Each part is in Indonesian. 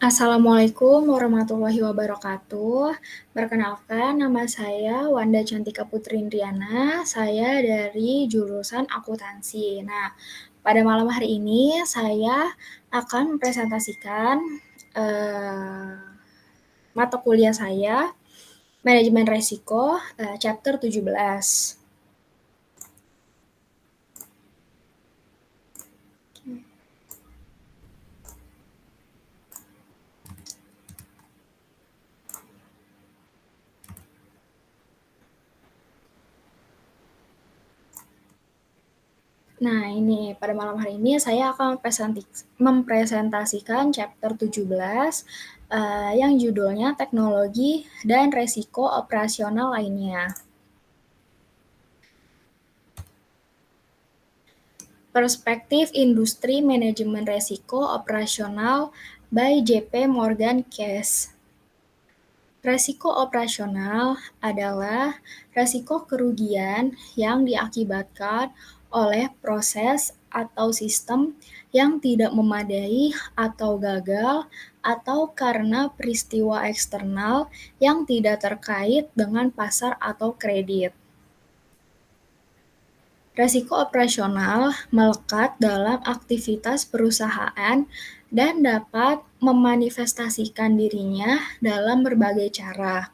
Assalamualaikum warahmatullahi wabarakatuh. Perkenalkan, nama saya Wanda Cantika Putri Indriana. Saya dari jurusan akuntansi. Nah, pada malam hari ini saya akan mempresentasikan mata kuliah saya, Manajemen Resiko, chapter 17. Nah, ini pada malam hari ini saya akan mempresentasikan chapter 17 yang judulnya Teknologi dan Resiko Operasional Lainnya. Perspektif Industri Manajemen Resiko Operasional by JP Morgan Chase. Resiko operasional adalah resiko kerugian yang diakibatkan oleh proses atau sistem yang tidak memadai atau gagal atau karena peristiwa eksternal yang tidak terkait dengan pasar atau kredit. Resiko operasional melekat dalam aktivitas perusahaan dan dapat memanifestasikan dirinya dalam berbagai cara,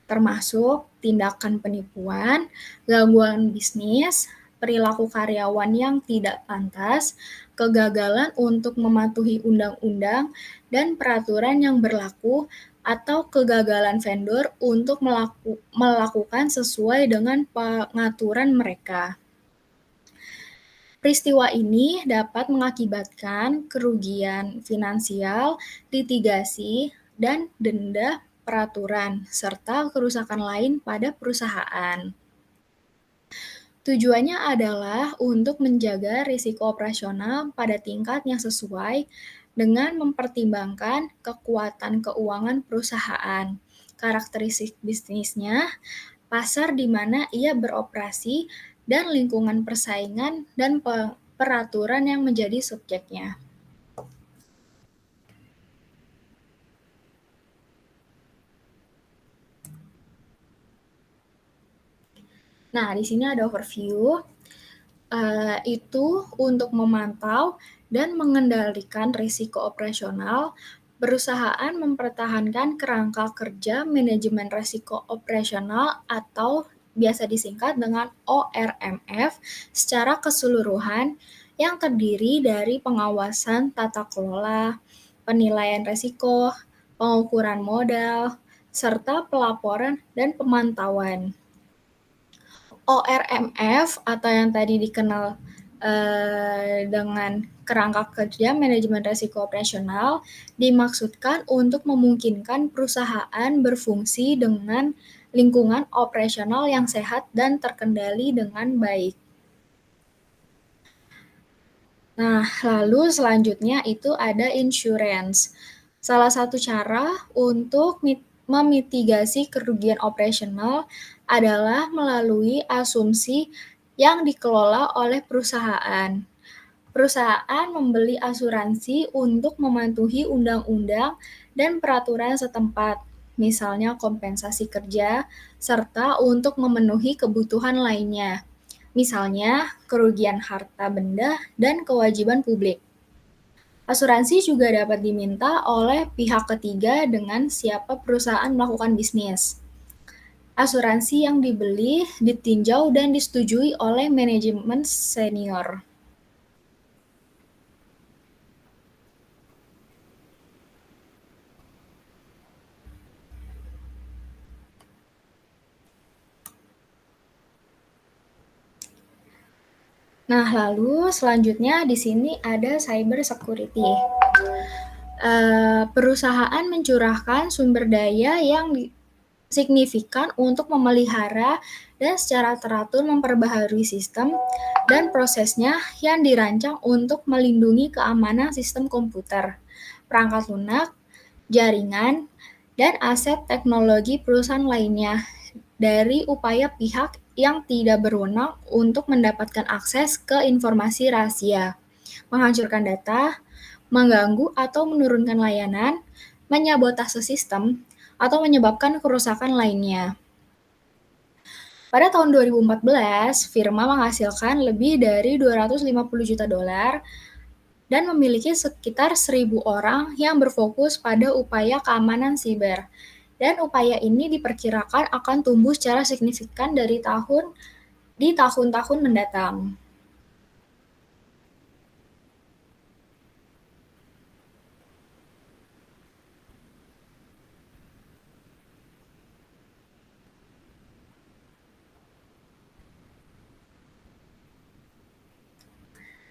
termasuk tindakan penipuan, gangguan bisnis, perilaku karyawan yang tidak pantas, kegagalan untuk mematuhi undang-undang dan peraturan yang berlaku, atau kegagalan vendor untuk melakukan sesuai dengan pengaturan mereka. Peristiwa ini dapat mengakibatkan kerugian finansial, litigasi, dan denda peraturan, serta kerusakan lain pada perusahaan. Tujuannya adalah untuk menjaga risiko operasional pada tingkat yang sesuai dengan mempertimbangkan kekuatan keuangan perusahaan, karakteristik bisnisnya, pasar di mana ia beroperasi, dan lingkungan persaingan dan peraturan yang menjadi subjeknya. Nah, di sini ada overview. Itu untuk memantau dan mengendalikan risiko operasional, perusahaan mempertahankan kerangka kerja manajemen risiko operasional atau biasa disingkat dengan ORMF secara keseluruhan yang terdiri dari pengawasan tata kelola, penilaian risiko, pengukuran modal, serta pelaporan dan pemantauan. ORMF atau yang tadi dikenal dengan kerangka kerja manajemen risiko operasional dimaksudkan untuk memungkinkan perusahaan berfungsi dengan lingkungan operasional yang sehat dan terkendali dengan baik. Nah, lalu selanjutnya itu ada insurance. Salah satu cara untuk memitigasi kerugian operasional adalah melalui asumsi yang dikelola oleh perusahaan. Perusahaan membeli asuransi untuk mematuhi undang-undang dan peraturan setempat, misalnya kompensasi kerja, serta untuk memenuhi kebutuhan lainnya, misalnya kerugian harta benda dan kewajiban publik. Asuransi juga dapat diminta oleh pihak ketiga dengan siapa perusahaan melakukan bisnis. Asuransi yang dibeli ditinjau dan disetujui oleh manajemen senior. Nah, lalu selanjutnya di sini ada cyber security. Perusahaan mencurahkan sumber daya yang signifikan untuk memelihara dan secara teratur memperbaharui sistem dan prosesnya yang dirancang untuk melindungi keamanan sistem komputer, perangkat lunak, jaringan, dan aset teknologi perusahaan lainnya dari upaya pihak yang tidak berwenang untuk mendapatkan akses ke informasi rahasia, menghancurkan data, mengganggu atau menurunkan layanan, menyabotase sistem, atau menyebabkan kerusakan lainnya. Pada tahun 2014, firma menghasilkan lebih dari 250 juta dolar dan memiliki sekitar 1.000 orang yang berfokus pada upaya keamanan siber. Dan upaya ini diperkirakan akan tumbuh secara signifikan di tahun-tahun mendatang.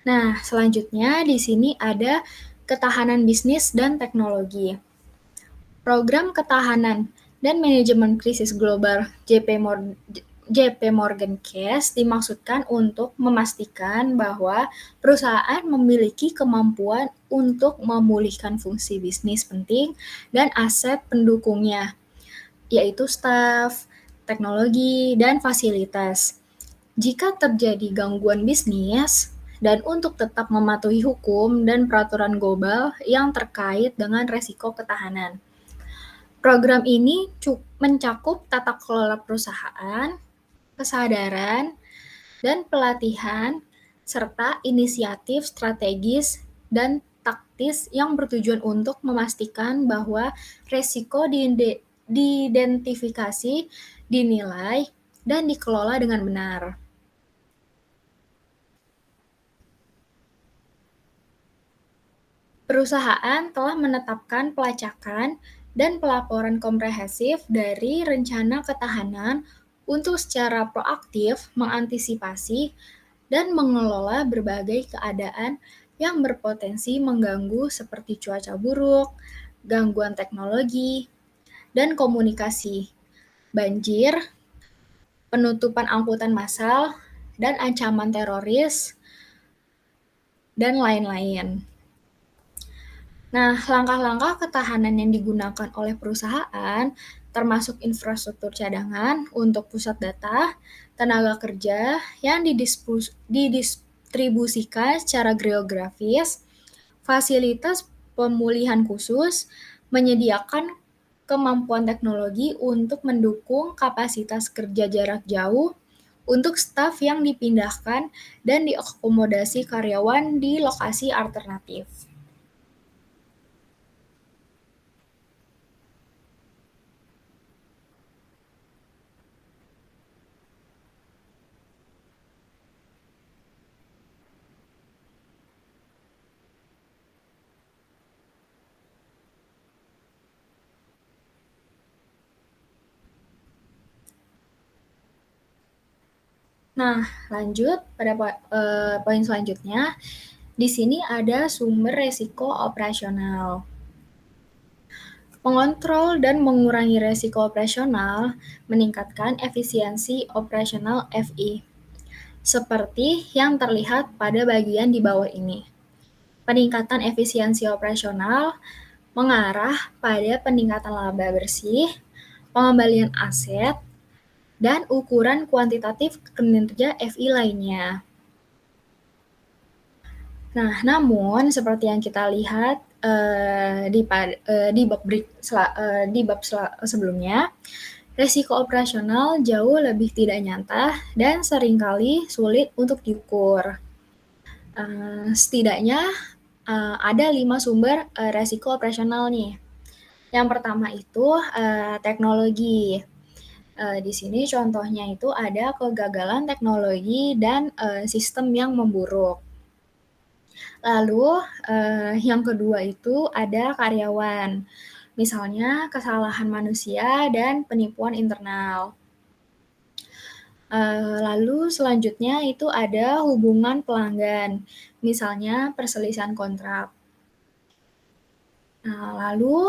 Nah, selanjutnya di sini ada ketahanan bisnis dan teknologi. Program Ketahanan dan Manajemen Krisis Global JP Morgan Chase dimaksudkan untuk memastikan bahwa perusahaan memiliki kemampuan untuk memulihkan fungsi bisnis penting dan aset pendukungnya, yaitu staf, teknologi, dan fasilitas. Jika terjadi gangguan bisnis, dan untuk tetap mematuhi hukum dan peraturan global yang terkait dengan resiko ketahanan. Program ini mencakup tata kelola perusahaan, kesadaran, dan pelatihan, serta inisiatif strategis dan taktis yang bertujuan untuk memastikan bahwa resiko diidentifikasi, dinilai, dan dikelola dengan benar. Perusahaan telah menetapkan pelacakan dan pelaporan komprehensif dari rencana ketahanan untuk secara proaktif mengantisipasi dan mengelola berbagai keadaan yang berpotensi mengganggu seperti cuaca buruk, gangguan teknologi, dan komunikasi, banjir, penutupan angkutan massal, dan ancaman teroris, dan lain-lain. Nah, langkah-langkah ketahanan yang digunakan oleh perusahaan termasuk infrastruktur cadangan untuk pusat data, tenaga kerja yang didistribusikan secara geografis, fasilitas pemulihan khusus, menyediakan kemampuan teknologi untuk mendukung kapasitas kerja jarak jauh untuk staf yang dipindahkan dan diakomodasi karyawan di lokasi alternatif. Nah, lanjut pada poin selanjutnya. Di sini ada sumber resiko operasional. Mengontrol dan mengurangi resiko operasional meningkatkan efisiensi operasional FI, seperti yang terlihat pada bagian di bawah ini. Peningkatan efisiensi operasional mengarah pada peningkatan laba bersih, pengembalian aset, dan ukuran kuantitatif kinerja FI lainnya. Nah, namun seperti yang kita lihat di bab sebelumnya, resiko operasional jauh lebih tidak nyata dan seringkali sulit untuk diukur. Setidaknya ada 5 sumber resiko operasional nih. Yang pertama itu teknologi. Di sini contohnya itu ada kegagalan teknologi dan sistem yang memburuk. Lalu yang kedua itu ada karyawan, misalnya kesalahan manusia dan penipuan internal. Lalu selanjutnya itu ada hubungan pelanggan, misalnya perselisihan kontrak. Nah, lalu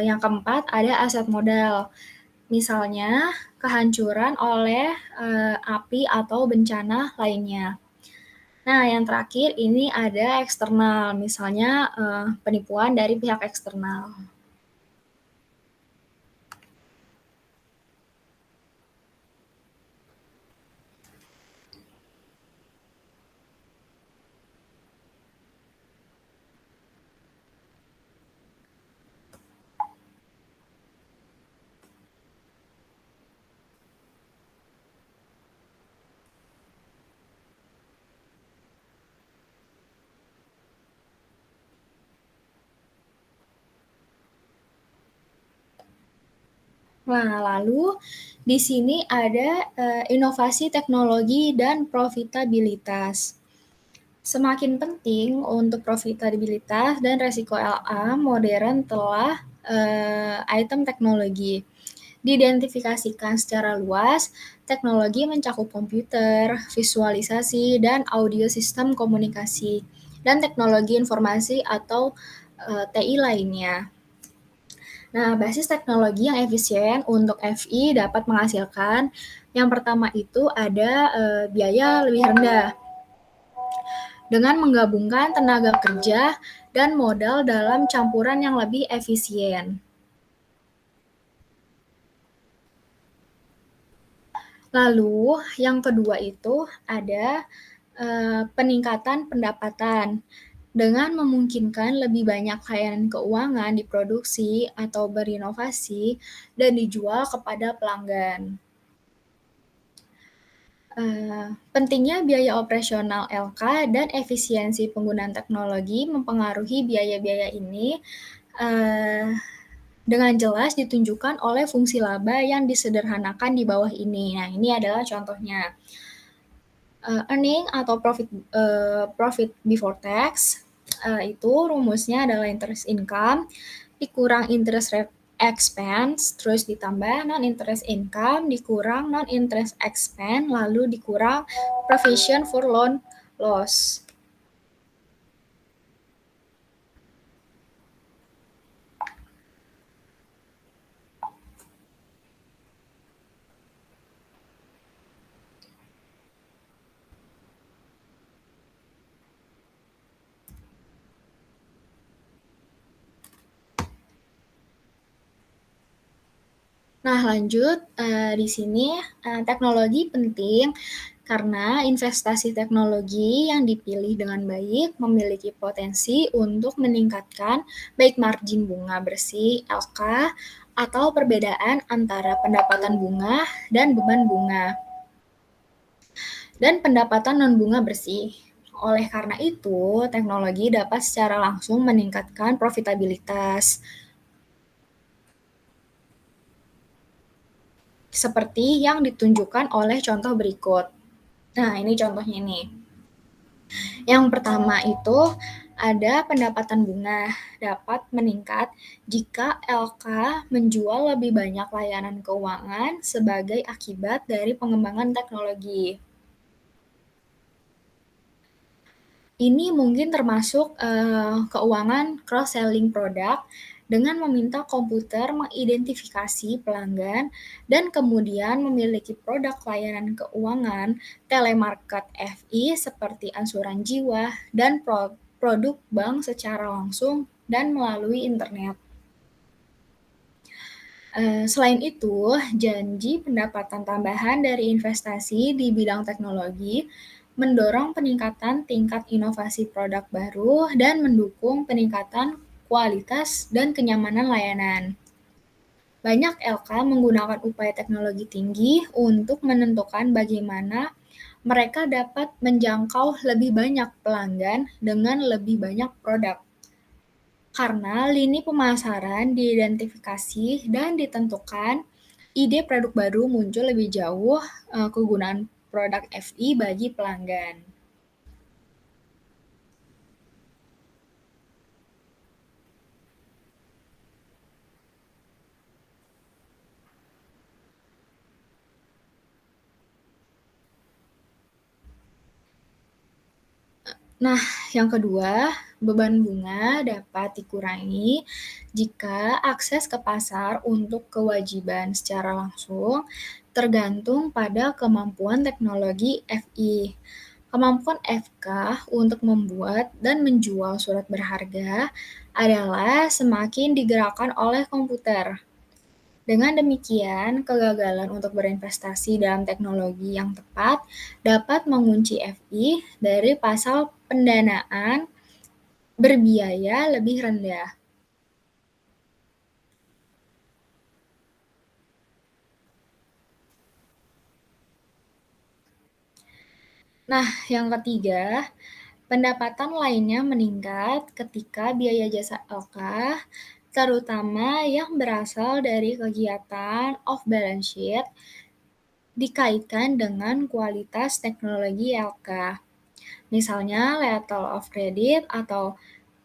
yang keempat ada aset modal, misalnya kehancuran oleh api atau bencana lainnya. Nah, yang terakhir ini ada eksternal, misalnya penipuan dari pihak eksternal. Nah, lalu di sini ada inovasi teknologi dan profitabilitas. Semakin penting untuk profitabilitas dan resiko LA modern telah item teknologi. Diidentifikasikan secara luas, teknologi mencakup komputer, visualisasi, dan audio sistem komunikasi, dan teknologi informasi atau TI lainnya. Nah, basis teknologi yang efisien untuk FI dapat menghasilkan yang pertama itu ada biaya lebih rendah dengan menggabungkan tenaga kerja dan modal dalam campuran yang lebih efisien. Lalu, yang kedua itu ada peningkatan pendapatan dengan memungkinkan lebih banyak layanan keuangan diproduksi atau berinovasi dan dijual kepada pelanggan. Pentingnya biaya operasional LK dan efisiensi penggunaan teknologi mempengaruhi biaya-biaya ini eh, dengan jelas ditunjukkan oleh fungsi laba yang disederhanakan di bawah ini. Nah, ini adalah contohnya. Earning atau profit before tax itu rumusnya adalah interest income dikurang interest rate expense terus ditambah non interest income dikurang non interest expense lalu dikurang provision for loan loss. Nah, lanjut di sini teknologi penting karena investasi teknologi yang dipilih dengan baik memiliki potensi untuk meningkatkan baik margin bunga bersih (LK) atau perbedaan antara pendapatan bunga dan beban bunga dan pendapatan non bunga bersih. Oleh karena itu, teknologi dapat secara langsung meningkatkan profitabilitas. Seperti yang ditunjukkan oleh contoh berikut. Nah, ini contohnya nih. Yang pertama itu ada pendapatan bunga dapat meningkat jika LK menjual lebih banyak layanan keuangan sebagai akibat dari pengembangan teknologi. Ini mungkin termasuk keuangan cross-selling produk dengan meminta komputer mengidentifikasi pelanggan dan kemudian memiliki produk layanan keuangan telemarket FI seperti ansuran jiwa dan produk bank secara langsung dan melalui internet. Selain itu, janji pendapatan tambahan dari investasi di bidang teknologi mendorong peningkatan tingkat inovasi produk baru dan mendukung peningkatan kualitas dan kenyamanan layanan. Banyak LK menggunakan upaya teknologi tinggi untuk menentukan bagaimana mereka dapat menjangkau lebih banyak pelanggan dengan lebih banyak produk. Karena lini pemasaran diidentifikasi dan ditentukan, ide produk baru muncul lebih jauh kegunaan produk FI bagi pelanggan. Nah, yang kedua, beban bunga dapat dikurangi jika akses ke pasar untuk kewajiban secara langsung tergantung pada kemampuan teknologi FI. Kemampuan FK untuk membuat dan menjual surat berharga adalah semakin digerakkan oleh komputer. Dengan demikian, kegagalan untuk berinvestasi dalam teknologi yang tepat dapat mengunci FI dari pasal pendanaan berbiaya lebih rendah. Nah, yang ketiga, pendapatan lainnya meningkat ketika biaya jasa LK terutama yang berasal dari kegiatan off balance sheet, dikaitkan dengan kualitas teknologi LK. Misalnya letter of credit atau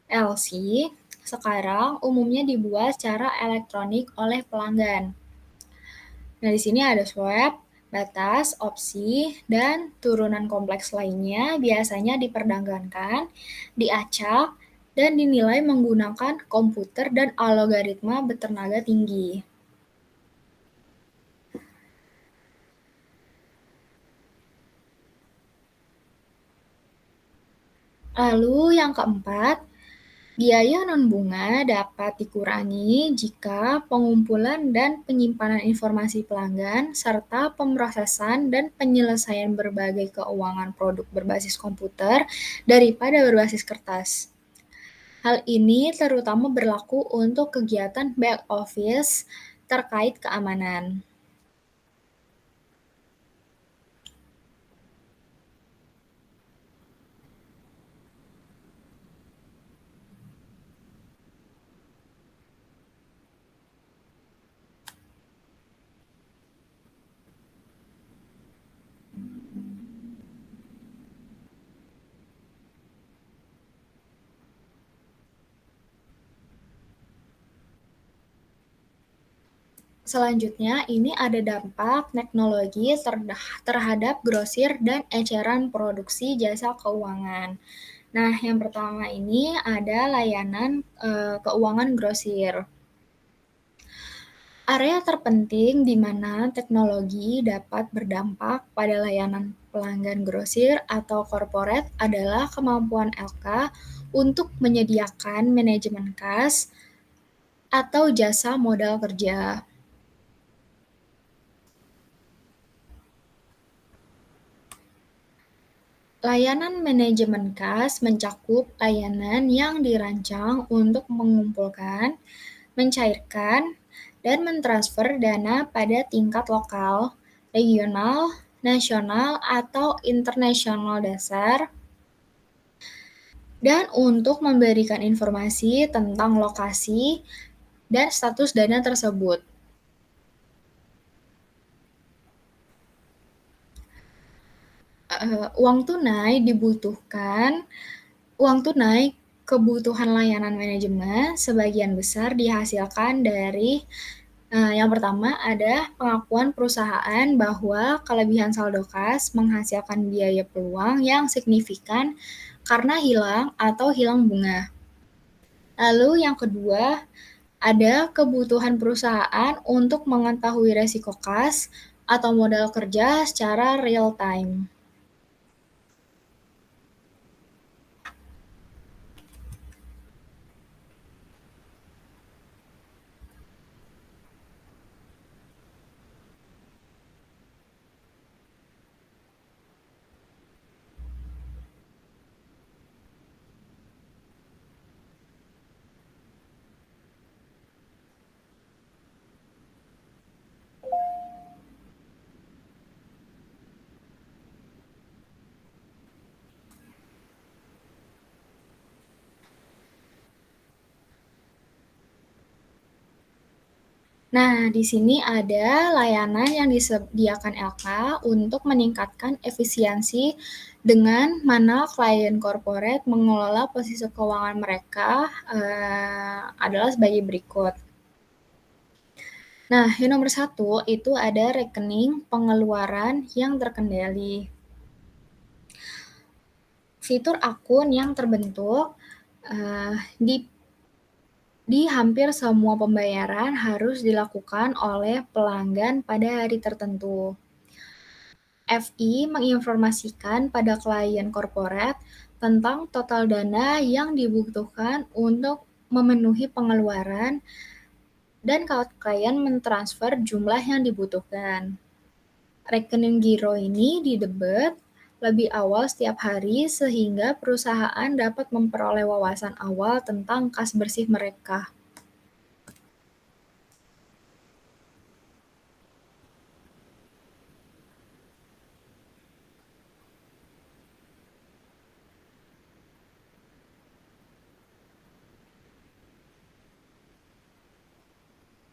LC sekarang umumnya dibuat secara elektronik oleh pelanggan. Nah, di sini ada swap, batas, opsi, dan turunan kompleks lainnya biasanya diperdagangkan, diacak, dan dinilai menggunakan komputer dan algoritma bertenaga tinggi. Lalu yang keempat, biaya non-bunga dapat dikurangi jika pengumpulan dan penyimpanan informasi pelanggan serta pemrosesan dan penyelesaian berbagai keuangan produk berbasis komputer daripada berbasis kertas. Hal ini terutama berlaku untuk kegiatan back office terkait keamanan. Selanjutnya, ini ada dampak teknologi terhadap grosir dan eceran produksi jasa keuangan. Nah, yang pertama ini ada layanan keuangan grosir. Area terpenting di mana teknologi dapat berdampak pada layanan pelanggan grosir atau korporat adalah kemampuan LK untuk menyediakan manajemen kas atau jasa modal kerja. Layanan manajemen kas mencakup layanan yang dirancang untuk mengumpulkan, mencairkan, dan mentransfer dana pada tingkat lokal, regional, nasional, atau internasional dasar, dan untuk memberikan informasi tentang lokasi dan status dana tersebut. Uang tunai dibutuhkan Uang tunai kebutuhan layanan manajemen sebagian besar dihasilkan dari yang pertama ada pengakuan perusahaan bahwa kelebihan saldo kas menghasilkan biaya peluang yang signifikan karena hilang atau hilang bunga. Lalu yang kedua, ada kebutuhan perusahaan untuk mengetahui resiko kas atau modal kerja secara real time. Nah, di sini ada layanan yang disediakan LK untuk meningkatkan efisiensi dengan mana klien corporate mengelola posisi keuangan mereka adalah sebagai berikut. Nah, yang nomor satu itu ada rekening pengeluaran yang terkendali. Fitur akun yang terbentuk di hampir semua pembayaran harus dilakukan oleh pelanggan pada hari tertentu. FI menginformasikan pada klien korporat tentang total dana yang dibutuhkan untuk memenuhi pengeluaran dan klien mentransfer jumlah yang dibutuhkan. Rekening giro ini didebet lebih awal setiap hari sehingga perusahaan dapat memperoleh wawasan awal tentang kas bersih mereka.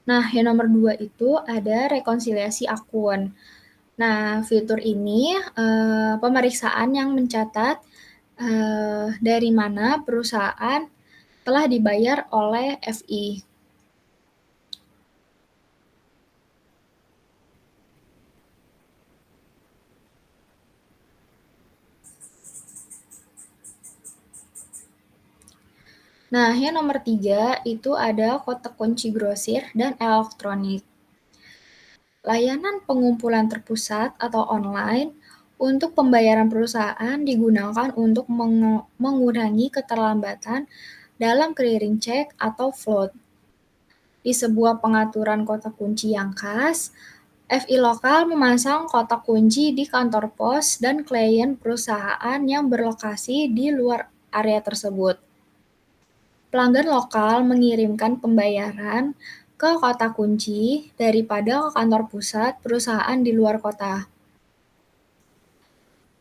Nah, yang nomor 2 itu ada rekonsiliasi akun. Nah, fitur ini pemeriksaan yang mencatat dari mana perusahaan telah dibayar oleh FI. Nah, yang nomor 3 itu ada kotak kunci grosir dan elektronik. Layanan pengumpulan terpusat atau online untuk pembayaran perusahaan digunakan untuk mengurangi keterlambatan dalam clearing check atau float. Di sebuah pengaturan kotak kunci yang khas, FI lokal memasang kotak kunci di kantor pos dan klien perusahaan yang berlokasi di luar area tersebut. Pelanggan lokal mengirimkan pembayaran ke kotak kunci daripada ke kantor pusat perusahaan di luar kota.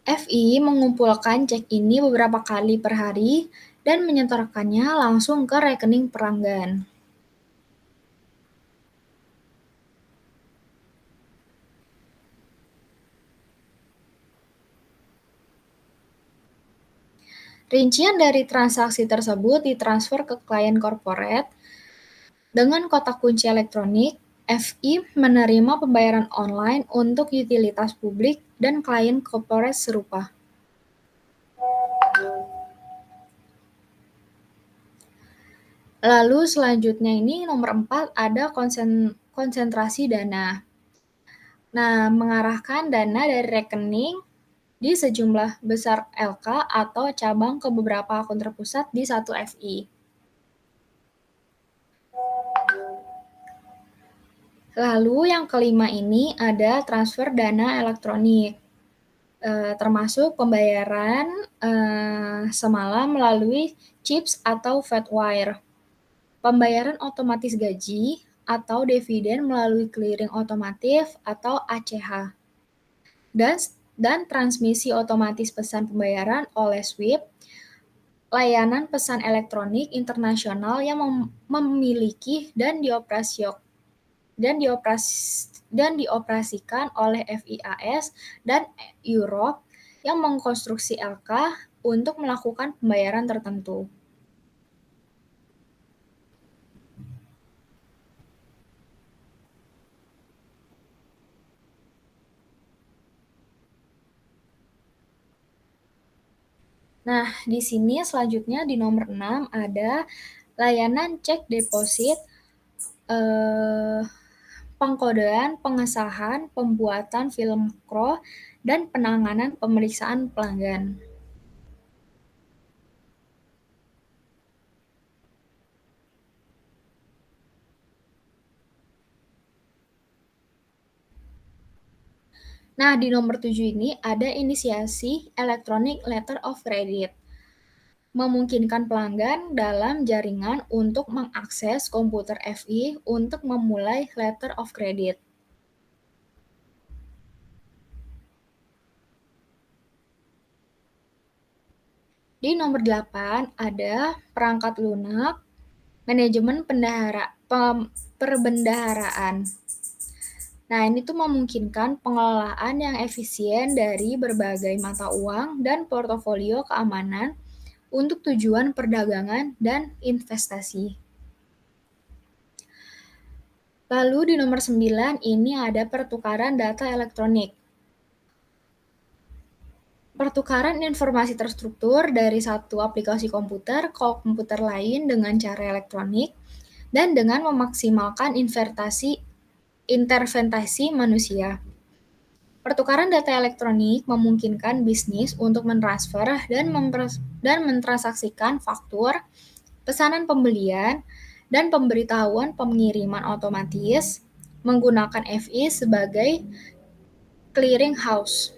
FI mengumpulkan cek ini beberapa kali per hari dan menyetorkannya langsung ke rekening pelanggan. Rincian dari transaksi tersebut ditransfer ke klien corporate. Dengan kotak kunci elektronik, FI menerima pembayaran online untuk utilitas publik dan klien corporate serupa. Lalu selanjutnya ini nomor 4 ada konsentrasi dana. Nah, mengarahkan dana dari rekening di sejumlah besar LK atau cabang ke beberapa akun terpusat di satu FI. Lalu yang kelima ini ada transfer dana elektronik, termasuk pembayaran semalam melalui CHIPS atau Fedwire, pembayaran otomatis gaji atau dividen melalui clearing otomatis atau ACH, dan transmisi otomatis pesan pembayaran oleh SWIFT, layanan pesan elektronik internasional yang memiliki dan dioperasikan oleh FIAS dan Europe yang mengkonstruksi LK untuk melakukan pembayaran tertentu. Nah, di sini selanjutnya di nomor 6 ada layanan cek deposit, pengkodean, pengesahan, pembuatan film CRO, dan penanganan pemeriksaan pelanggan. Nah, di nomor 7 ini ada inisiasi Electronic Letter of Credit, memungkinkan pelanggan dalam jaringan untuk mengakses komputer FI untuk memulai letter of credit. Di nomor 8 ada perangkat lunak, manajemen perbendaharaan. Nah, ini tuh memungkinkan pengelolaan yang efisien dari berbagai mata uang dan portofolio keamanan untuk tujuan perdagangan dan investasi. Lalu di nomor 9 ini ada pertukaran data elektronik. Pertukaran informasi terstruktur dari satu aplikasi komputer ke komputer lain dengan cara elektronik dan dengan memaksimalkan interventasi manusia. Pertukaran data elektronik memungkinkan bisnis untuk mentransfer dan mentransaksikan faktur, pesanan pembelian, dan pemberitahuan pengiriman otomatis menggunakan FI sebagai clearing house.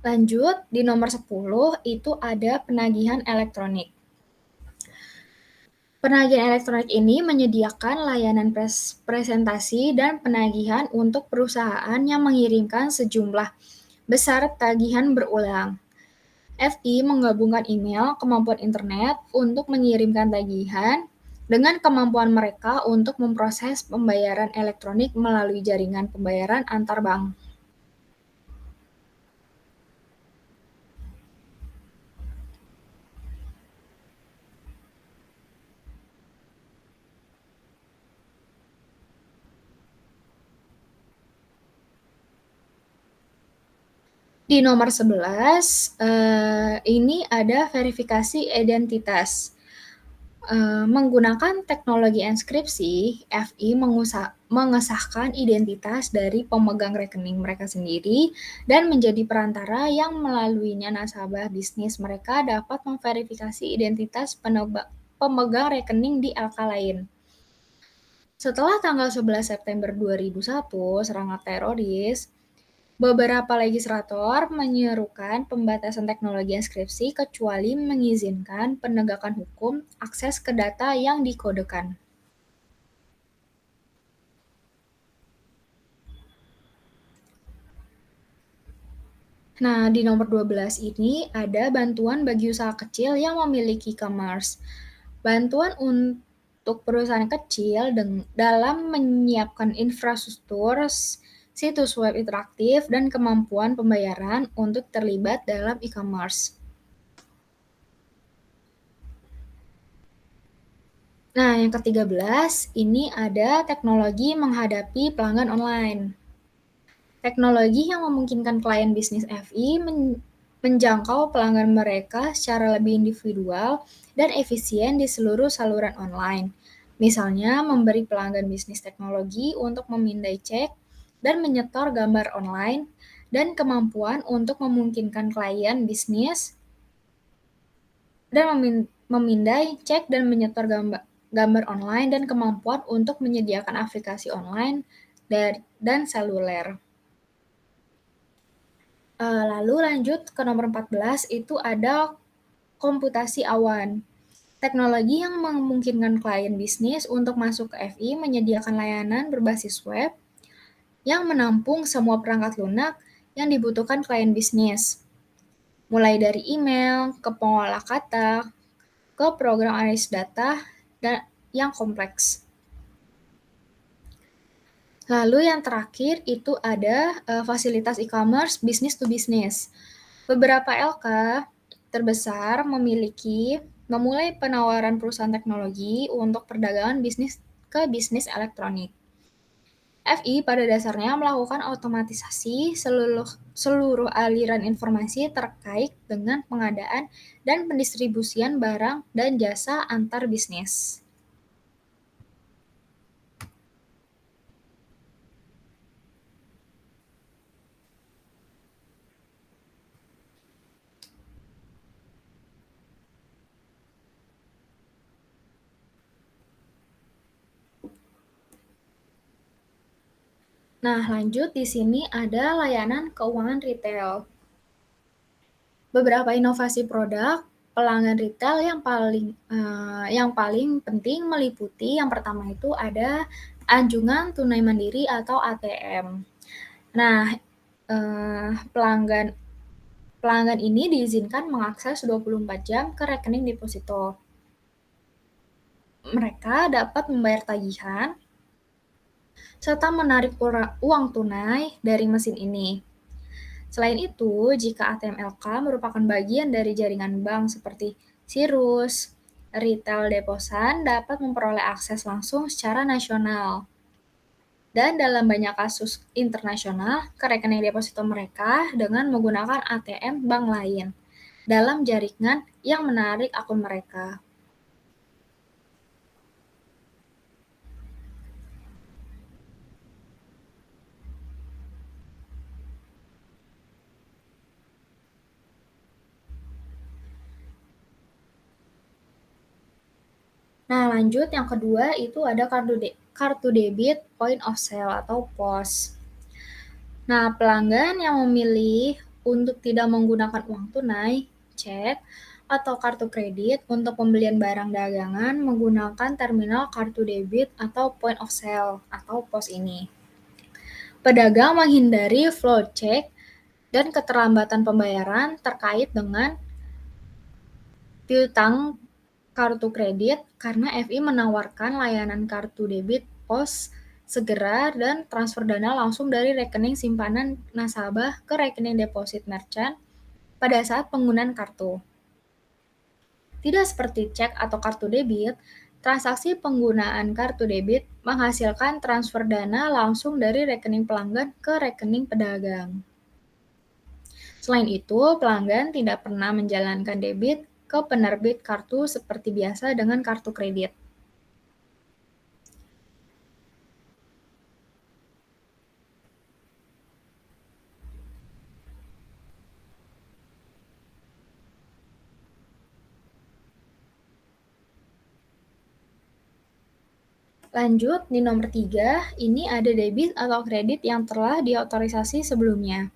Lanjut, di nomor 10 itu ada penagihan elektronik. Penagihan elektronik ini menyediakan layanan presentasi dan penagihan untuk perusahaan yang mengirimkan sejumlah besar tagihan berulang. FI menggabungkan email, kemampuan internet untuk mengirimkan tagihan, dengan kemampuan mereka untuk memproses pembayaran elektronik melalui jaringan pembayaran antar bank. Di nomor 11, ini ada verifikasi identitas. Menggunakan teknologi enskripsi, FI mengesahkan identitas dari pemegang rekening mereka sendiri dan menjadi perantara yang melaluinya nasabah bisnis mereka dapat memverifikasi identitas pemegang rekening di LK lain. Setelah tanggal 11 September 2001, serangan teroris, beberapa legislator menyerukan pembatasan teknologi enskripsi kecuali mengizinkan penegakan hukum akses ke data yang dikodekan. Nah, di nomor 12 ini ada bantuan bagi usaha kecil yang memiliki e-commerce. Bantuan untuk perusahaan kecil dalam menyiapkan infrastruktur, situs web interaktif, dan kemampuan pembayaran untuk terlibat dalam e-commerce. Nah, yang ke-13 ini ada teknologi menghadapi pelanggan online. Teknologi yang memungkinkan klien bisnis FI menjangkau pelanggan mereka secara lebih individual dan efisien di seluruh saluran online. Misalnya, memberi pelanggan bisnis teknologi untuk memindai cek dan menyetor gambar online, dan kemampuan untuk memungkinkan klien bisnis dan memindai cek dan menyetor gambar online, dan kemampuan untuk menyediakan aplikasi online dan seluler. Lalu lanjut ke nomor 14, itu ada komputasi awan. Teknologi yang memungkinkan klien bisnis untuk masuk ke FI menyediakan layanan berbasis web yang menampung semua perangkat lunak yang dibutuhkan klien bisnis, mulai dari email, ke pengolah kata, ke program analisis data, dan yang kompleks. Lalu yang terakhir itu ada fasilitas e-commerce business to business. Beberapa LK terbesar memulai penawaran perusahaan teknologi untuk perdagangan bisnis ke bisnis elektronik. FI pada dasarnya melakukan otomatisasi seluruh aliran informasi terkait dengan pengadaan dan pendistribusian barang dan jasa antar bisnis. Nah, lanjut di sini ada layanan keuangan retail. Beberapa inovasi produk pelanggan retail yang paling penting meliputi, yang pertama itu ada anjungan tunai mandiri atau ATM. Nah, pelanggan ini diizinkan mengakses 24 jam ke rekening deposito. Mereka dapat membayar tagihan serta menarik uang tunai dari mesin ini. Selain itu, jika ATM LK merupakan bagian dari jaringan bank seperti Sirus, retail deposan dapat memperoleh akses langsung secara nasional dan dalam banyak kasus internasional ke rekening deposito mereka dengan menggunakan ATM bank lain dalam jaringan yang menarik akun mereka. Nah, lanjut yang kedua itu ada kartu debit point of sale atau POS. Nah, pelanggan yang memilih untuk tidak menggunakan uang tunai, cek, atau kartu kredit untuk pembelian barang dagangan menggunakan terminal kartu debit atau point of sale atau POS ini. Pedagang menghindari float check dan keterlambatan pembayaran terkait dengan piutang kartu kredit karena FI menawarkan layanan kartu debit POS segera dan transfer dana langsung dari rekening simpanan nasabah ke rekening deposit merchant pada saat penggunaan kartu. Tidak seperti cek atau kartu debit, transaksi penggunaan kartu debit menghasilkan transfer dana langsung dari rekening pelanggan ke rekening pedagang. Selain itu, pelanggan tidak pernah menjalankan debit ke penerbit kartu seperti biasa dengan kartu kredit. Lanjut, di nomor 3, ini ada debit atau kredit yang telah diotorisasi sebelumnya.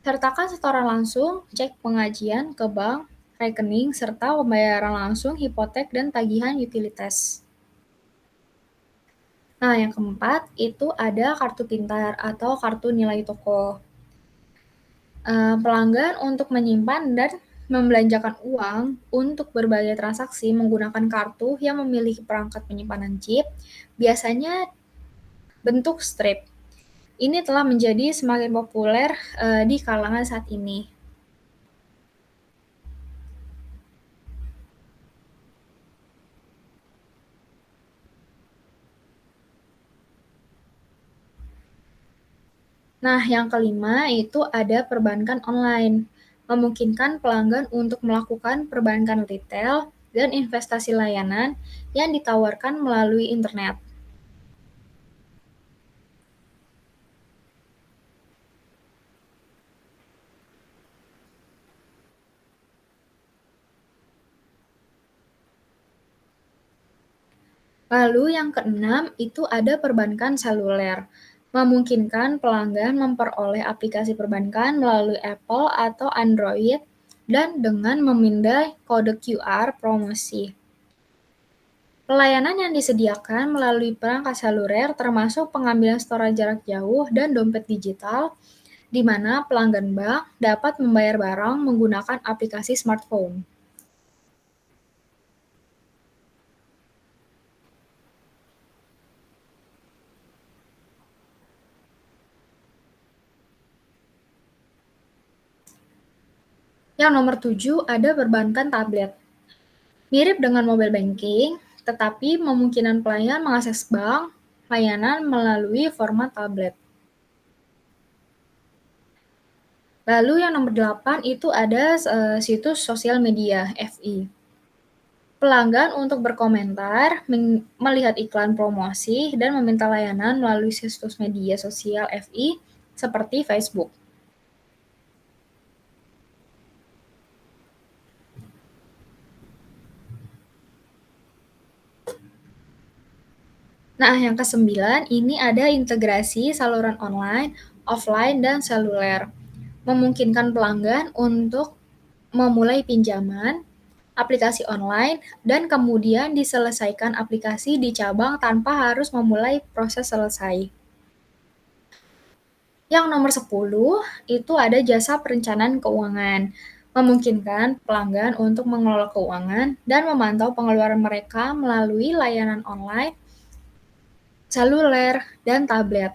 Sertakan setoran langsung, cek pengajian ke bank, rekening, serta pembayaran langsung hipotek dan tagihan utilitas. Nah, yang keempat, itu ada kartu pintar atau kartu nilai toko. Pelanggan untuk menyimpan dan membelanjakan uang untuk berbagai transaksi menggunakan kartu yang memiliki perangkat penyimpanan chip, biasanya bentuk strip. Ini telah menjadi semakin populer di kalangan saat ini. Nah, yang kelima itu ada perbankan online, memungkinkan pelanggan untuk melakukan perbankan retail dan investasi layanan yang ditawarkan melalui internet. Lalu yang keenam itu ada perbankan seluler, memungkinkan pelanggan memperoleh aplikasi perbankan melalui Apple atau Android dan dengan memindai kode QR promosi. Pelayanan yang disediakan melalui perangkat seluler termasuk pengambilan setoran jarak jauh dan dompet digital, di mana pelanggan bank dapat membayar barang menggunakan aplikasi smartphone. Yang nomor 7 ada perbankan tablet. Mirip dengan mobile banking, tetapi memungkinkan pelanggan mengakses bank layanan melalui format tablet. Lalu yang nomor 8 itu ada situs sosial media FI. Pelanggan untuk berkomentar, melihat iklan promosi, dan meminta layanan melalui situs media sosial FI seperti Facebook. Nah, yang kesembilan ini ada integrasi saluran online, offline, dan seluler. Memungkinkan pelanggan untuk memulai pinjaman, aplikasi online, dan kemudian diselesaikan aplikasi di cabang tanpa harus memulai proses selesai. Yang nomor 10 itu ada jasa perencanaan keuangan. Memungkinkan pelanggan untuk mengelola keuangan dan memantau pengeluaran mereka melalui layanan online, seluler, dan tablet.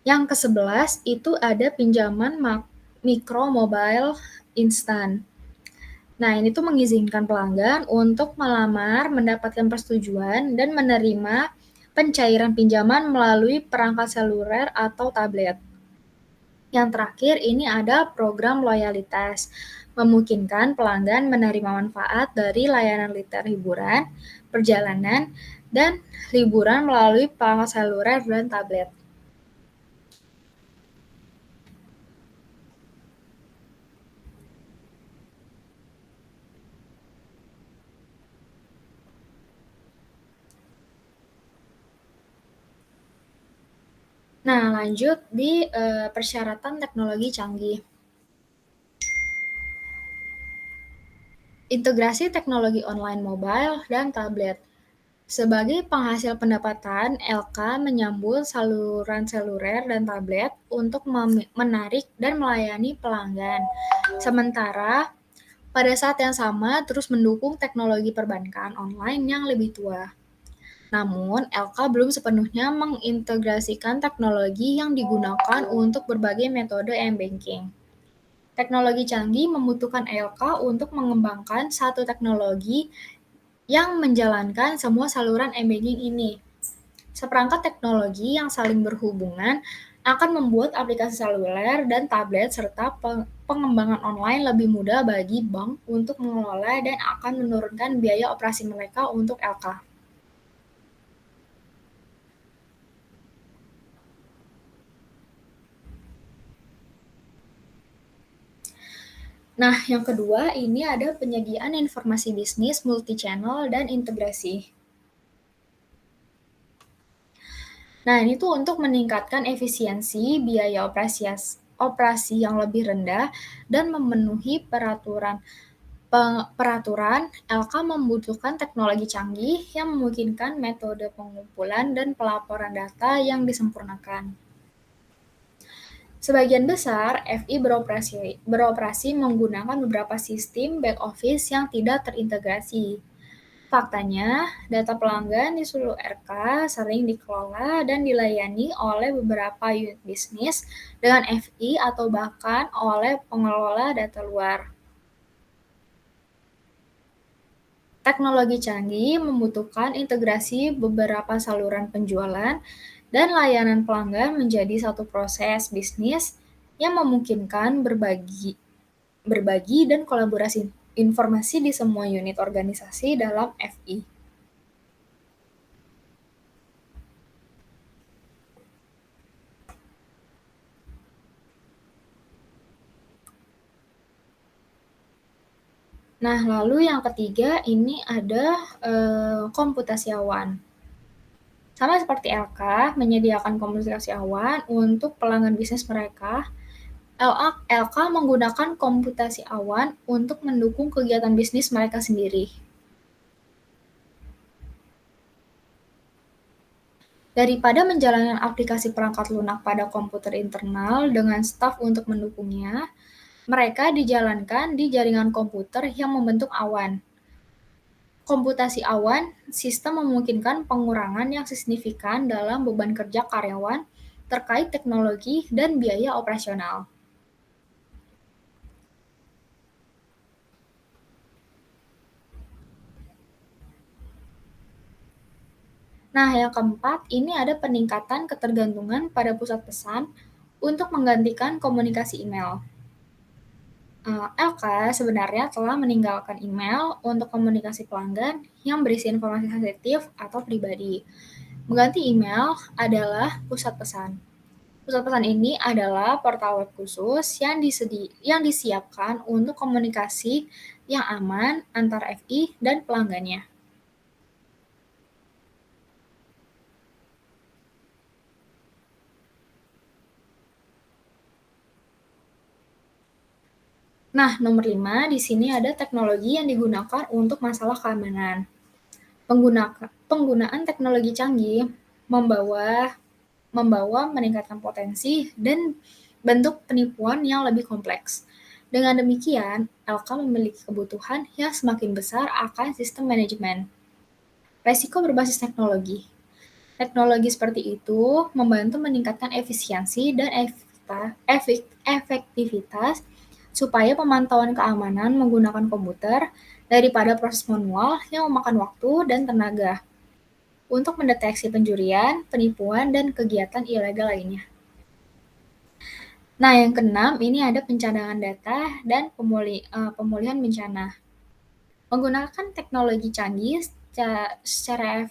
Yang ke-11 itu ada pinjaman mikro mobile instan. Nah, ini tuh mengizinkan pelanggan untuk melamar, mendapatkan persetujuan, dan menerima pencairan pinjaman melalui perangkat seluler atau tablet. Yang terakhir, ini ada program loyalitas, memungkinkan pelanggan menerima manfaat dari layanan liter hiburan, perjalanan, dan liburan melalui perangkat seluler dan tablet. Nah, lanjut di persyaratan teknologi canggih. Integrasi teknologi online mobile dan tablet. Sebagai penghasil pendapatan, LK menyambut saluran seluler dan tablet untuk menarik dan melayani pelanggan. Sementara pada saat yang sama terus mendukung teknologi perbankan online yang lebih tua. Namun, LK belum sepenuhnya mengintegrasikan teknologi yang digunakan untuk berbagai metode m-banking. Teknologi canggih membutuhkan LK untuk mengembangkan satu teknologi yang menjalankan semua saluran m-banking ini. Seperangkat teknologi yang saling berhubungan akan membuat aplikasi seluler dan tablet serta pengembangan online lebih mudah bagi bank untuk mengelola dan akan menurunkan biaya operasi mereka untuk LK. Nah, yang kedua ini ada penyediaan informasi bisnis multi-channel dan integrasi. Nah, ini tuh untuk meningkatkan efisiensi biaya operasi yang lebih rendah dan memenuhi peraturan, LK membutuhkan teknologi canggih yang memungkinkan metode pengumpulan dan pelaporan data yang disempurnakan. Sebagian besar FI beroperasi menggunakan beberapa sistem back office yang tidak terintegrasi. Faktanya, data pelanggan di seluruh RK sering dikelola dan dilayani oleh beberapa unit bisnis dengan FI atau bahkan oleh pengelola data luar. Teknologi canggih membutuhkan integrasi beberapa saluran penjualan dan layanan pelanggan menjadi satu proses bisnis yang memungkinkan berbagi dan kolaborasi informasi di semua unit organisasi dalam FI. Nah, lalu yang ketiga ini ada komputasi awan. Sama seperti LK, menyediakan komputasi awan untuk pelanggan bisnis mereka. LK menggunakan komputasi awan untuk mendukung kegiatan bisnis mereka sendiri. Daripada menjalankan aplikasi perangkat lunak pada komputer internal dengan staf untuk mendukungnya, mereka dijalankan di jaringan komputer yang membentuk awan. Komputasi awan, sistem memungkinkan pengurangan yang signifikan dalam beban kerja karyawan terkait teknologi dan biaya operasional. Nah, yang keempat, ini ada peningkatan ketergantungan pada pusat pesan untuk menggantikan komunikasi email. LK sebenarnya telah meninggalkan email untuk komunikasi pelanggan yang berisi informasi sensitif atau pribadi. Mengganti email adalah pusat pesan. Pusat pesan ini adalah portal web khusus yang disiapkan untuk komunikasi yang aman antara FI dan pelanggannya. Nah, nomor 5 di sini ada teknologi yang digunakan untuk masalah keamanan. Penggunaan teknologi canggih membawa meningkatkan potensi dan bentuk penipuan yang lebih kompleks. Dengan demikian, LK memiliki kebutuhan yang semakin besar akan sistem manajemen. Resiko berbasis teknologi. Teknologi seperti itu membantu meningkatkan efisiensi dan efektivitas supaya pemantauan keamanan menggunakan komputer daripada proses manual yang memakan waktu dan tenaga untuk mendeteksi pencurian, penipuan, dan kegiatan ilegal lainnya. Nah, yang keenam ini ada pencadangan data dan pemulihan bencana. Menggunakan teknologi canggih secara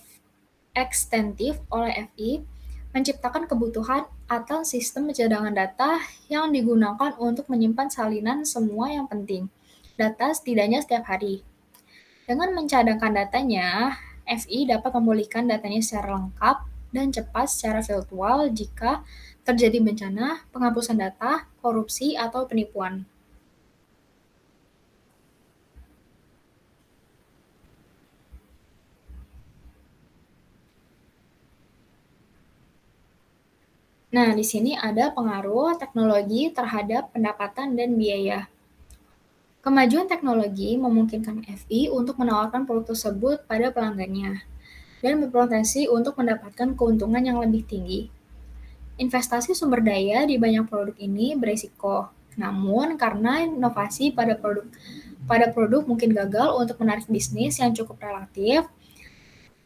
ekstensif oleh FI menciptakan kebutuhan atau sistem pencadangan data yang digunakan untuk menyimpan salinan semua yang penting, data setidaknya setiap hari. Dengan mencadangkan datanya, FI dapat memulihkan datanya secara lengkap dan cepat secara virtual jika terjadi bencana, penghapusan data, korupsi, atau penipuan. Nah, di sini ada pengaruh teknologi terhadap pendapatan dan biaya. Kemajuan teknologi memungkinkan FI untuk menawarkan produk tersebut pada pelanggannya dan berpotensi untuk mendapatkan keuntungan yang lebih tinggi. Investasi sumber daya di banyak produk ini berisiko. Namun, karena inovasi pada produk mungkin gagal untuk menarik bisnis yang cukup relatif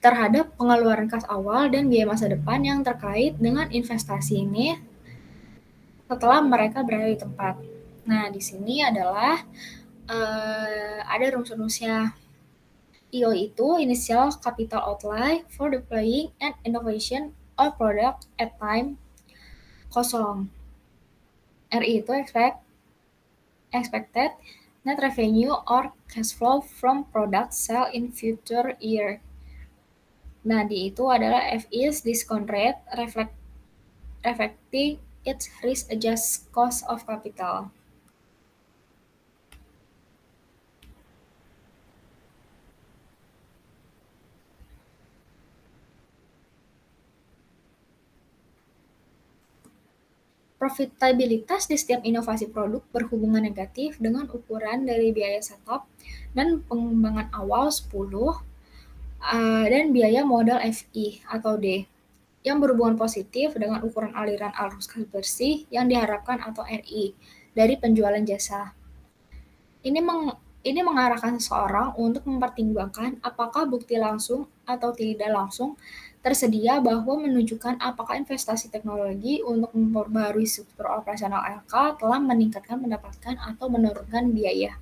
terhadap pengeluaran kas awal dan biaya masa depan yang terkait dengan investasi ini setelah mereka berada di tempat. Nah, di sini adalah ada rumus-rumusnya. IO itu Initial Capital Outlay for Deploying an Innovation or Product at Time kosong. RI itu Expected Net Revenue or Cash Flow from Product Sale in Future Year. Nah, di itu adalah F is Discount Rate reflecting its risk adjusted cost of capital. Profitabilitas di setiap inovasi produk berhubungan negatif dengan ukuran dari biaya setup dan pengembangan awal 10 dan biaya modal FI atau D yang berhubungan positif dengan ukuran aliran arus kas bersih yang diharapkan atau RI dari penjualan jasa. Ini mengarahkan seseorang untuk mempertimbangkan apakah bukti langsung atau tidak langsung tersedia bahwa menunjukkan apakah investasi teknologi untuk memperbarui struktur operasional LK telah meningkatkan pendapatan atau menurunkan biaya.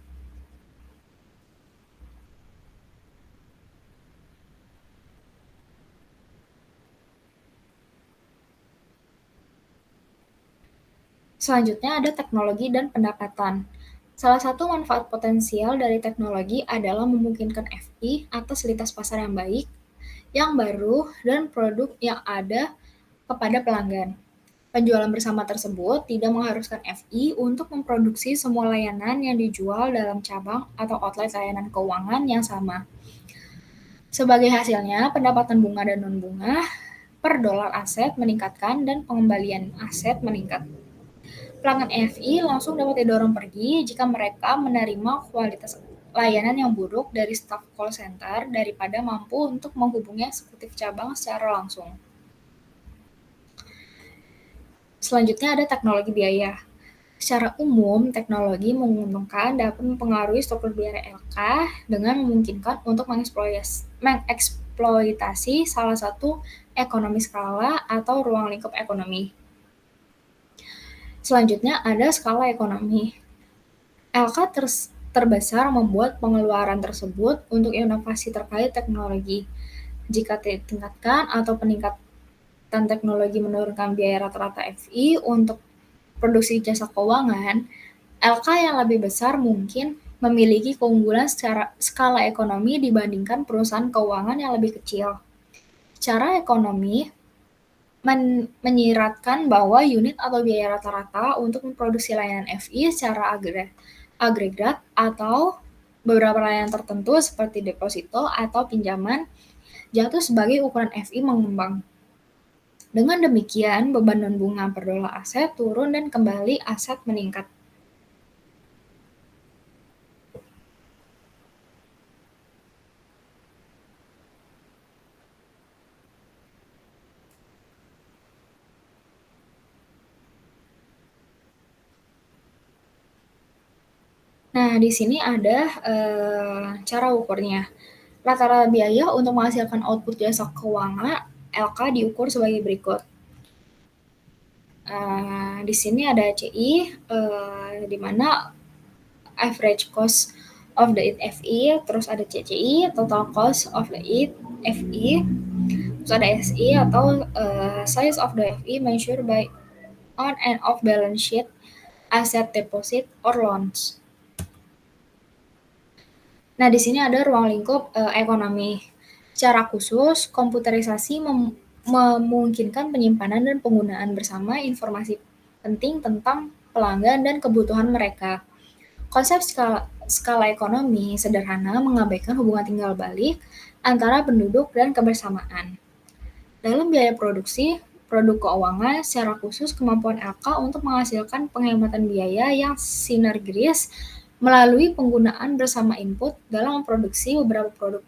Selanjutnya ada teknologi dan pendapatan. Salah satu manfaat potensial dari teknologi adalah memungkinkan FI atas lintas pasar yang baik, yang baru, dan produk yang ada kepada pelanggan. Penjualan bersama tersebut tidak mengharuskan FI untuk memproduksi semua layanan yang dijual dalam cabang atau outlet layanan keuangan yang sama. Sebagai hasilnya, pendapatan bunga dan non-bunga per dolar aset meningkatkan dan pengembalian aset meningkat. Pelanggan FI langsung dapat didorong pergi jika mereka menerima kualitas layanan yang buruk dari staf call center daripada mampu untuk menghubungi eksekutif cabang secara langsung. Selanjutnya ada teknologi biaya. Secara umum, teknologi menguntungkan dapat mempengaruhi struktur biaya LK dengan memungkinkan untuk mengeksploitasi salah satu ekonomi skala atau ruang lingkup ekonomi. Selanjutnya ada skala ekonomi. LK terbesar membuat pengeluaran tersebut untuk inovasi terkait teknologi. Jika ditingkatkan atau peningkatan teknologi menurunkan biaya rata-rata FI untuk produksi jasa keuangan, LK yang lebih besar mungkin memiliki keunggulan secara skala ekonomi dibandingkan perusahaan keuangan yang lebih kecil. Secara ekonomi, menyiratkan bahwa unit atau biaya rata-rata untuk memproduksi layanan FI secara agregat atau beberapa layanan tertentu seperti deposito atau pinjaman jatuh sebagai ukuran FI mengembang. Dengan demikian, beban non-bunga per dolar aset turun dan kembali aset meningkat. Nah, di sini ada cara ukurnya. Rata-rata biaya untuk menghasilkan output jasa keuangan LK diukur sebagai berikut. Di sini ada CI, di mana average cost of the FI, terus ada CCI, total cost of the FI, terus ada SI atau size of the FI measured by on and off balance sheet asset deposit or loans. Nah, di sini ada ruang lingkup ekonomi. Secara khusus, komputerisasi memungkinkan penyimpanan dan penggunaan bersama informasi penting tentang pelanggan dan kebutuhan mereka. Konsep skala ekonomi sederhana mengabaikan hubungan timbal balik antara penduduk dan kebersamaan. Dalam biaya produksi, produk keuangan, secara khusus kemampuan AK untuk menghasilkan penghematan biaya yang sinergis melalui penggunaan bersama input dalam memproduksi beberapa produk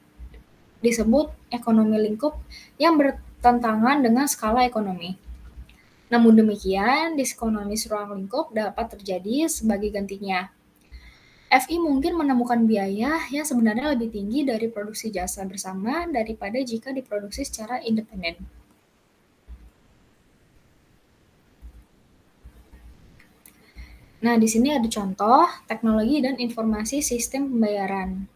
disebut ekonomi lingkup yang bertentangan dengan skala ekonomi. Namun demikian, diskonomis ruang lingkup dapat terjadi sebagai gantinya. FI mungkin menemukan biaya yang sebenarnya lebih tinggi dari produksi jasa bersama daripada jika diproduksi secara independen. Nah, di sini ada contoh teknologi dan informasi sistem pembayaran.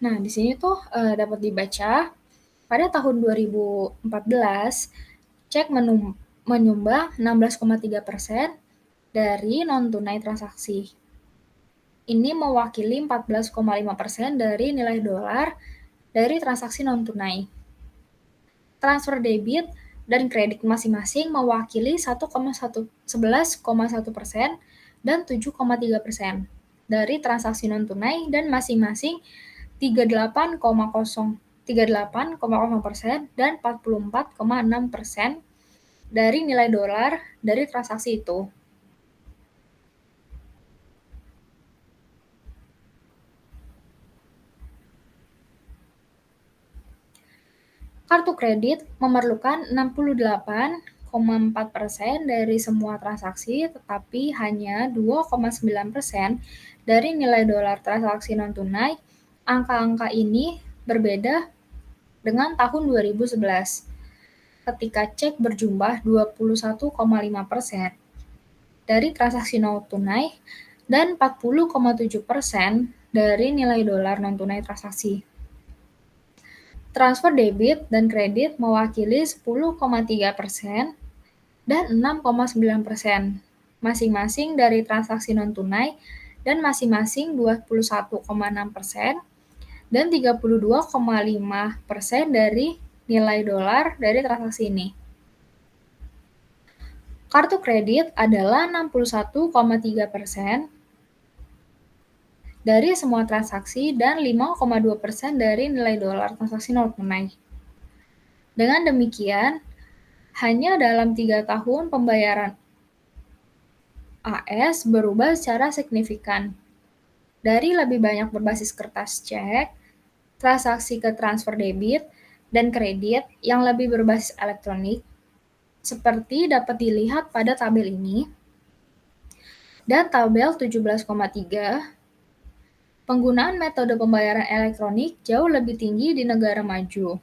Nah, di sini tuh dapat dibaca pada tahun 2014 cek menyumbang 16,3% dari non-tunai transaksi. Ini mewakili 14,5% dari nilai dolar dari transaksi non-tunai. Transfer debit dan kredit masing-masing mewakili 11,1% dan 7,3% dari transaksi non-tunai dan masing-masing 38,0% dan 44,6% dari nilai dolar dari transaksi itu. Kartu kredit memerlukan 68,4% dari semua transaksi, tetapi hanya 2,9% dari nilai dolar transaksi non-tunai. Angka-angka ini berbeda dengan tahun 2011, ketika cek berjumlah 21,5% dari transaksi non-tunai dan 40,7% dari nilai dolar non-tunai transaksi. Transfer debit dan kredit mewakili 10,3% dan 6,9%, masing-masing dari transaksi non-tunai dan masing-masing 21,6% dan 32,5% dari nilai dolar dari transaksi ini. Kartu kredit adalah 61,3% dari semua transaksi dan 5,2% dari nilai dolar transaksi non-tunai. Dengan demikian, hanya dalam 3 tahun pembayaran AS berubah secara signifikan. Dari lebih banyak berbasis kertas cek, transaksi ke transfer debit, dan kredit yang lebih berbasis elektronik, seperti dapat dilihat pada tabel ini, dan tabel 17,3, penggunaan metode pembayaran elektronik jauh lebih tinggi di negara maju,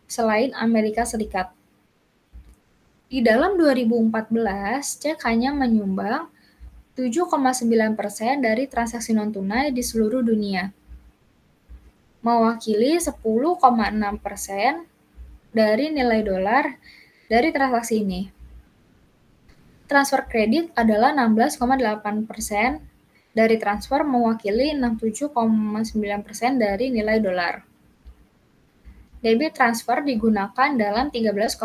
selain Amerika Serikat. Di dalam 2014, cek hanya menyumbang 7,9% dari transaksi non-tunai di seluruh dunia, mewakili 10,6% dari nilai dolar dari transaksi ini. Transfer kredit adalah 16,8% dari transfer, mewakili 67,9% dari nilai dolar. Debit transfer digunakan dalam 13,6%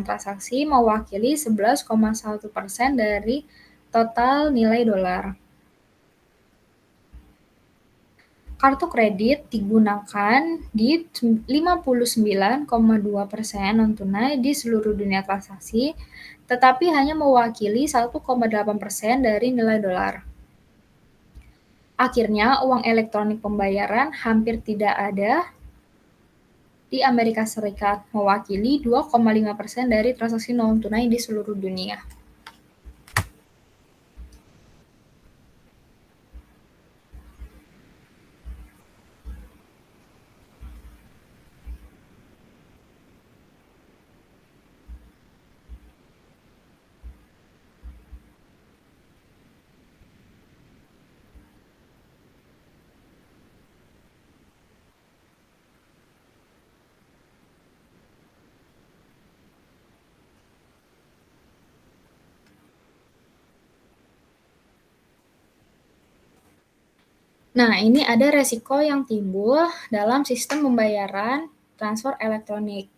transaksi, mewakili 11,1% dari total nilai dolar. Kartu kredit digunakan di 59,2% non-tunai di seluruh dunia transaksi, tetapi hanya mewakili 1,8% dari nilai dolar. Akhirnya, uang elektronik pembayaran hampir tidak ada di Amerika Serikat, mewakili 2,5% dari transaksi non-tunai di seluruh dunia. Nah, ini ada resiko yang timbul dalam sistem pembayaran transfer elektronik.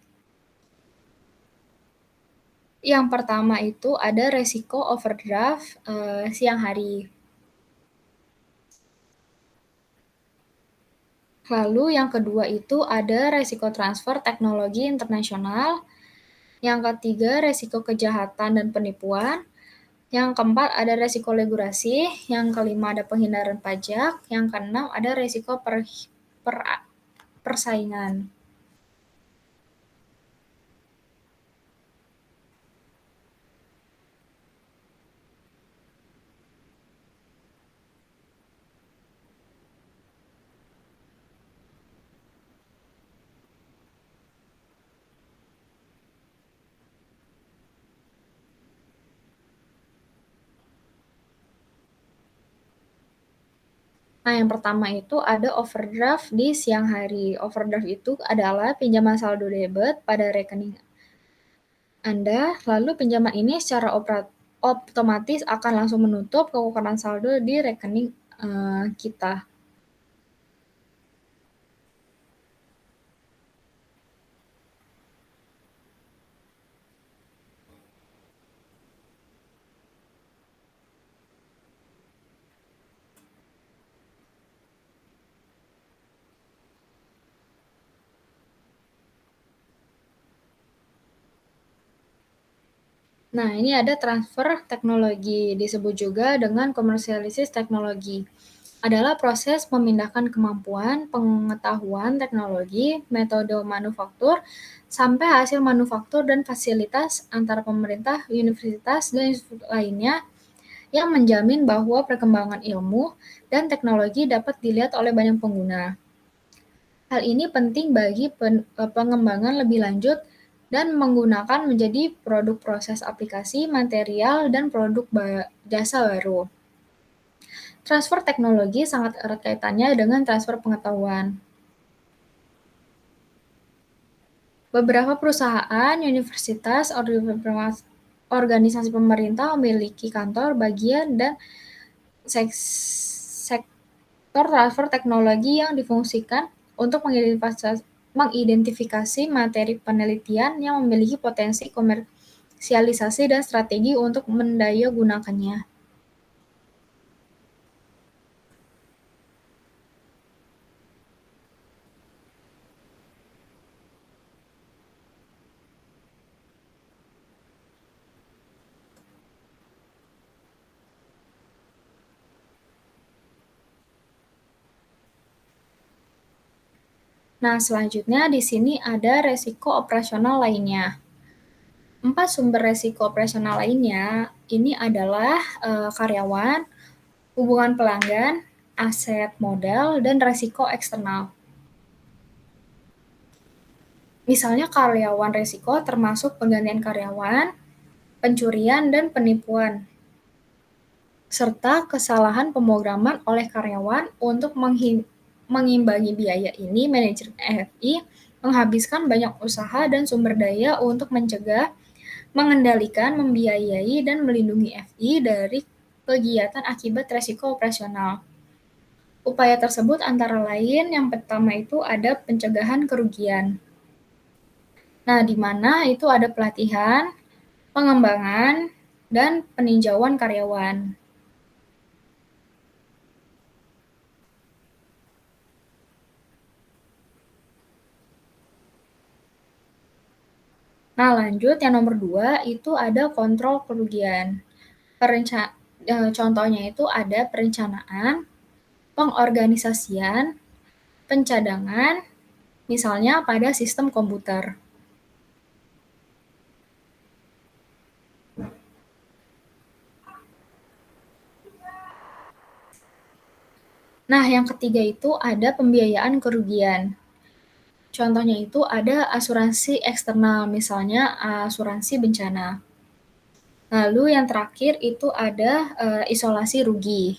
Yang pertama itu ada resiko overdraft siang hari. Lalu yang kedua itu ada resiko transfer teknologi internasional. Yang ketiga resiko kejahatan dan penipuan. Yang keempat ada resiko regulasi. Yang kelima ada penghindaran pajak. Yang keenam ada resiko persaingan. Nah, yang pertama itu ada overdraft di siang hari. Overdraft itu adalah pinjaman saldo debit pada rekening Anda, lalu pinjaman ini secara otomatis akan langsung menutup kekurangan saldo di rekening kita. Nah, ini ada transfer teknologi, disebut juga dengan komersialisasi teknologi. Adalah proses memindahkan kemampuan, pengetahuan teknologi, metode manufaktur, sampai hasil manufaktur dan fasilitas antara pemerintah, universitas, dan institusi lainnya yang menjamin bahwa perkembangan ilmu dan teknologi dapat dilihat oleh banyak pengguna. Hal ini penting bagi pengembangan lebih lanjut dan menggunakan menjadi produk proses aplikasi, material, dan produk jasa baru. Transfer teknologi sangat erat kaitannya dengan transfer pengetahuan. Beberapa perusahaan, universitas, organisasi pemerintah memiliki kantor, bagian, dan sektor transfer teknologi yang difungsikan untuk mengidentifikasi materi penelitian yang memiliki potensi komersialisasi dan strategi untuk mendaya gunakannya. Nah, selanjutnya di sini ada resiko operasional lainnya. 4 sumber resiko operasional lainnya ini adalah karyawan, hubungan pelanggan, aset modal, dan resiko eksternal. Misalnya karyawan resiko termasuk penggantian karyawan, pencurian, dan penipuan, serta kesalahan pemrograman oleh karyawan untuk mengimbangi biaya ini. Manajemen FI menghabiskan banyak usaha dan sumber daya untuk mencegah, mengendalikan, membiayai, dan melindungi FI dari kegiatan akibat resiko operasional. Upaya tersebut antara lain yang pertama itu ada pencegahan kerugian. Nah, di mana itu ada pelatihan, pengembangan, dan peninjauan karyawan. Nah, lanjut yang nomor 2 itu ada kontrol kerugian. Contohnya itu ada perencanaan, pengorganisasian, pencadangan, misalnya pada sistem komputer. Nah, yang ketiga itu ada pembiayaan kerugian. Contohnya itu ada asuransi eksternal, misalnya asuransi bencana. Lalu yang terakhir itu ada isolasi rugi.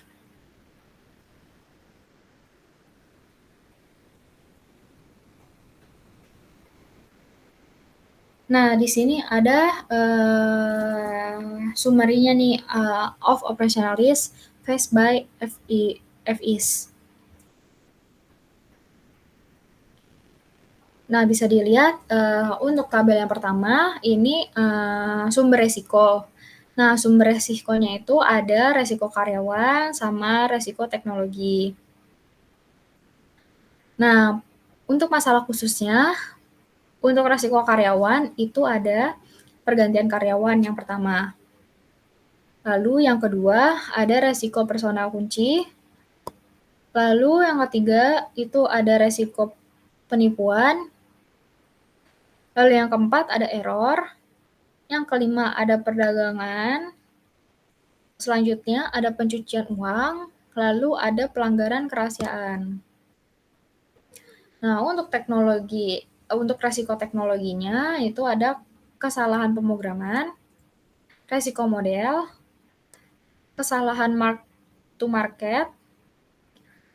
Nah, di sini ada summary-nya nih, of operational risk faced by FIs. Nah, bisa dilihat, untuk tabel yang pertama ini, sumber resiko. Nah, sumber resikonya itu ada resiko karyawan sama resiko teknologi. Nah, untuk masalah khususnya, untuk resiko karyawan itu ada pergantian karyawan yang pertama. Lalu yang kedua ada resiko personal kunci. Lalu yang ketiga itu ada resiko penipuan. Lalu yang keempat ada error. Yang kelima ada perdagangan. Selanjutnya ada pencucian uang. Lalu ada pelanggaran kerahasiaan. Nah, untuk resiko teknologinya itu ada kesalahan pemrograman, resiko model, kesalahan mark to market,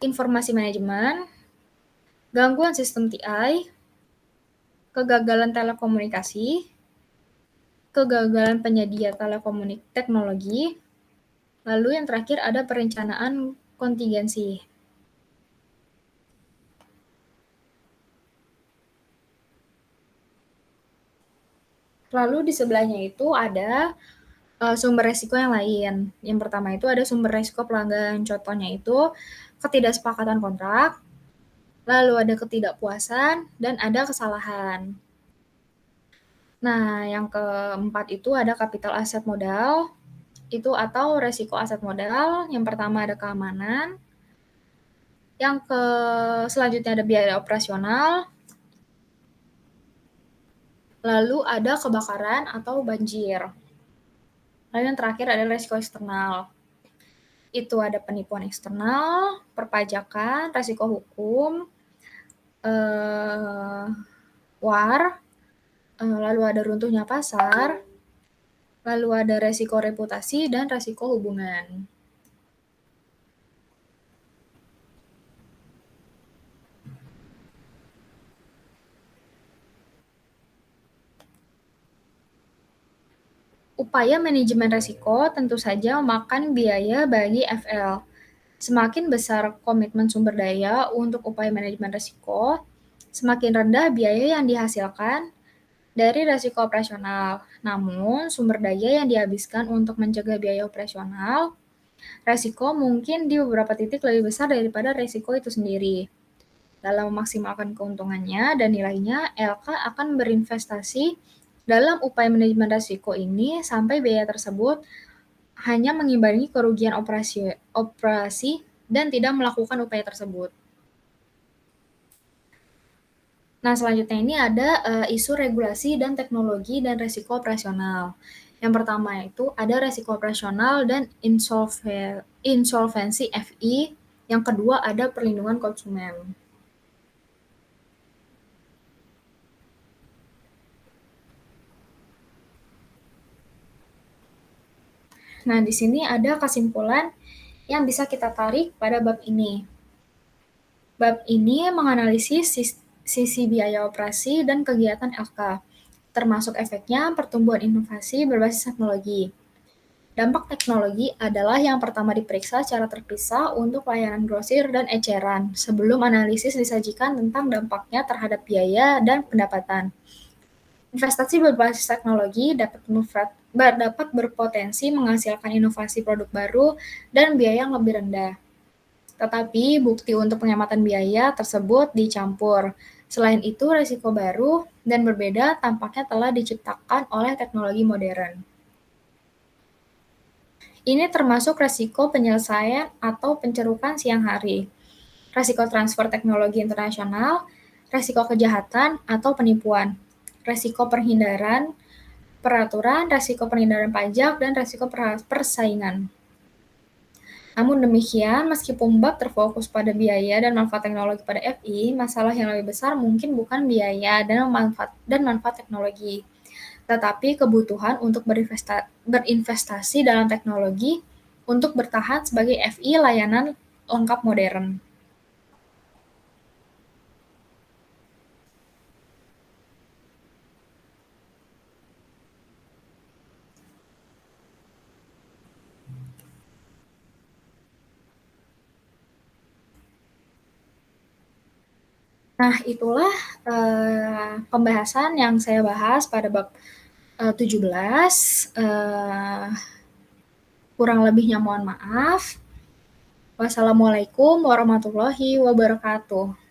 informasi manajemen, gangguan sistem TI, kegagalan telekomunikasi, kegagalan penyedia teknologi, lalu yang terakhir ada perencanaan kontingensi. Lalu di sebelahnya itu ada sumber resiko yang lain. Yang pertama itu ada sumber resiko pelanggan. Contohnya itu ketidaksepakatan kontrak, lalu ada ketidakpuasan, dan ada kesalahan. Nah, yang keempat itu ada kapital aset modal, itu atau resiko aset modal. Yang pertama ada keamanan, yang selanjutnya ada biaya operasional, lalu ada kebakaran atau banjir. Lalu yang terakhir ada resiko eksternal. Itu ada penipuan eksternal, perpajakan, resiko hukum, war, lalu ada runtuhnya pasar, lalu ada resiko reputasi dan resiko hubungan. Upaya manajemen resiko tentu saja memakan biaya bagi FL. Semakin besar komitmen sumber daya untuk upaya manajemen risiko, semakin rendah biaya yang dihasilkan dari risiko operasional. Namun, sumber daya yang dihabiskan untuk mencegah biaya operasional, risiko mungkin di beberapa titik lebih besar daripada risiko itu sendiri. Dalam memaksimalkan keuntungannya dan nilainya, LK akan berinvestasi dalam upaya manajemen risiko ini sampai biaya tersebut hanya mengimbangi kerugian operasi dan tidak melakukan upaya tersebut. Nah, selanjutnya ini ada isu regulasi dan teknologi dan resiko operasional. Yang pertama itu ada resiko operasional dan insolvensi FI. Yang kedua ada perlindungan konsumen. Nah, di sini ada kesimpulan yang bisa kita tarik pada bab ini. Bab ini menganalisis sisi biaya operasi dan kegiatan LK, termasuk efeknya pertumbuhan inovasi berbasis teknologi. Dampak teknologi adalah yang pertama diperiksa secara terpisah untuk layanan grosir dan eceran, sebelum analisis disajikan tentang dampaknya terhadap biaya dan pendapatan. Investasi berbasis teknologi dapat berpotensi menghasilkan inovasi produk baru dan biaya yang lebih rendah. Tetapi bukti untuk penghematan biaya tersebut dicampur. Selain itu, risiko baru dan berbeda tampaknya telah diciptakan oleh teknologi modern. Ini termasuk risiko penyelesaian atau pencerukan siang hari, risiko transfer teknologi internasional, risiko kejahatan atau penipuan, risiko perhindaran peraturan, risiko perhindaran pajak, dan risiko persaingan. Namun demikian, meskipun bab terfokus pada biaya dan manfaat teknologi pada FI, masalah yang lebih besar mungkin bukan biaya dan manfaat teknologi, tetapi kebutuhan untuk berinvestasi dalam teknologi untuk bertahan sebagai FI layanan lengkap modern. Nah, itulah, pembahasan yang saya bahas pada bab, 17, kurang lebihnya mohon maaf. Wassalamualaikum warahmatullahi wabarakatuh.